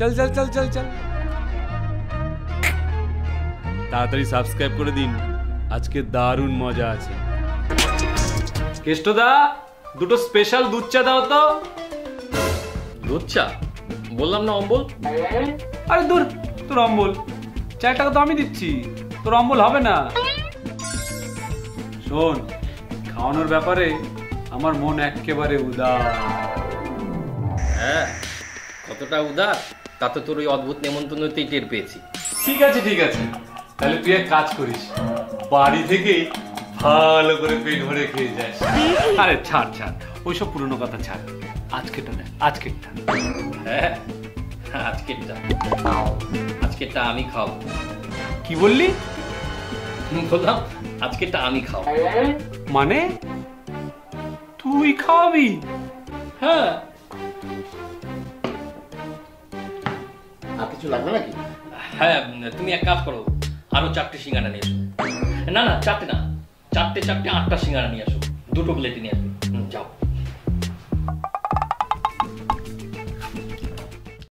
চল চল চল চল চল, তাড়াতাড়ি সাবস্ক্রাইব করে দিন, আজকে দারুণ মজা আছে। কেষ্টদা, দুটো স্পেশাল দুধ চা দাও তো। দুধ চা? বললাম না অম্বল। আরে দূর, তোর অম্বল, চায়ের টাকা তো আমি দিচ্ছি, তোর অম্বল হবে না। শোন, খাওয়ানোর ব্যাপারে আমার মন একেবারে উদার। হ্যাঁ, কতটা উদার তা তো তোর ওই অদ্ভুত নেমন্তন্নতেই টের পেয়েছি। ঠিক আছে ঠিক আছে, তাহলে তুই এক কাজ করিস, বাড়ি থেকেই ভালো করে পেট ভরে খেয়ে যাস। আরে ছাড় ছাড়, ওইসব পুরনো কথা ছাড়, আজকেরটা দেখ, আজকেরটা। হ্যাঁ, আজকেরটা আমি খাবো। কি বললি? বললাম আজকেরটা আমি খাবো। মানে তুই খাওয়াবি? হ্যাঁ। আর কিছু লাগবে নাকি? হ্যাঁ, তুমি এক কাজ করো, আরো 4টে সিঙ্গারা নিয়ে এসো। না না, 4টে না, 4টে 8টা সিঙ্গারা নিয়ে আসো, 2টো প্লেটে নিয়ে আসবে।